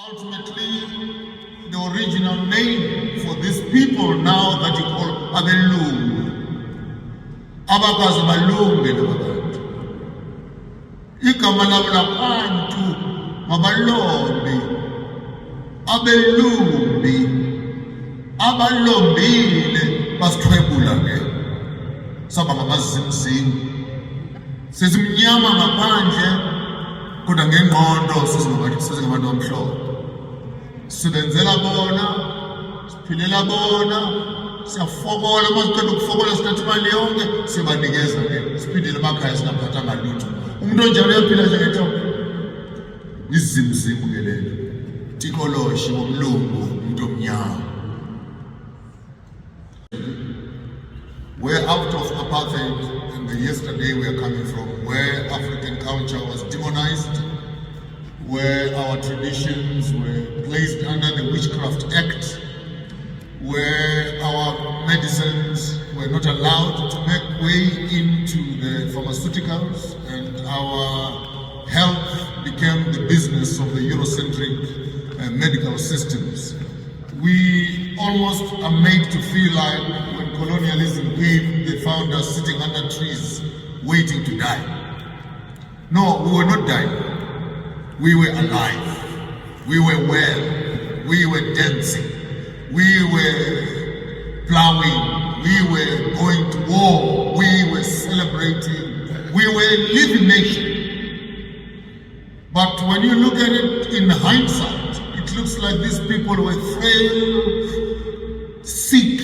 Ultimately, the original name for these people now that you call abelungu, abakazi balunge labantu, igama labo labantu mabalombi, abelumbi, abalombile basithwebula ke saba ngamazimzini, sezimnyama ngaphandle kodwa ngengqondo sezingabantu abamhlophe. Sibenzela bona, siphilela bona, siyafokola, masiqeda ukufokola sithatha imali yonke sibanikeza ke siphindele emakhaya singaphathanga lutho. Umuntu onjalo uyaphila njengethu izimzimu ke lelo tikoloshi womlungu umuntu omnyama. We're out of apartheid in the yesterday we are coming from, where African culture was demonized, where our traditions were placed under the Witchcraft Act, where our medicines were not allowed to make way into the pharmaceuticals, and our health became the business of the Eurocentric medical systems. We almost are made to feel like when colonialism came, they found us sitting under trees waiting to die. No, we were not dying. We were alive. We were well. We were dancing. We were plowing. We were going to war. We were celebrating. We were a living nation. But when you look at it in hindsight, it looks like these people were frail, sick,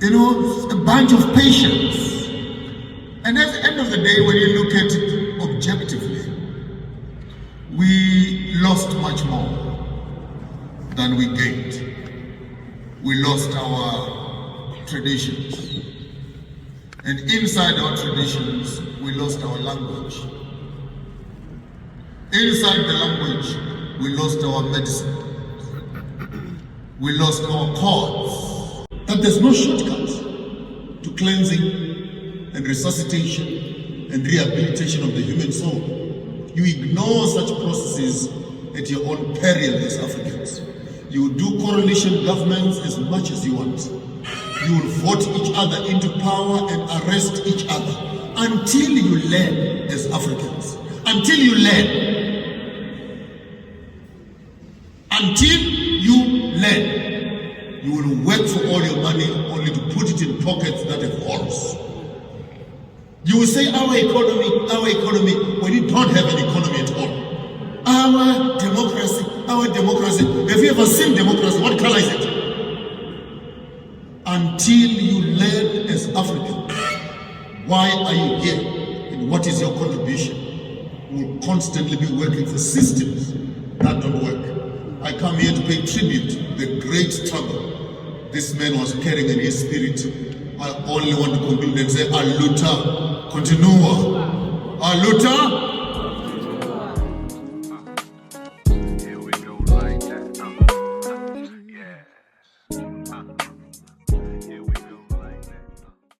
a bunch of patients. And at the end of the day, when you look at it objectively, we lost much more than we gained. We lost our traditions. And inside our traditions, we lost our language. Inside the language, we lost our medicine. We lost our codes. That there's no shortcut to cleansing and resuscitation and rehabilitation of the human soul. You ignore such processes at your own peril as Africans. You do coalition governments as much as you want. You will vote each other into power and arrest each other until you learn as Africans. Until you learn. Until you learn, you will work for all your money only to put it in pockets that have holes. You will say our economy, when you don't have an economy at all. Our democracy. Have you ever seen democracy? What color is it? Until you learn as Africans, why are you here and what is your contribution? We will constantly be working for systems that don't work. I come here to pay tribute to the great struggle this man was carrying in his spirit. I only want to conclude and say, Aluta, continua. Aluta.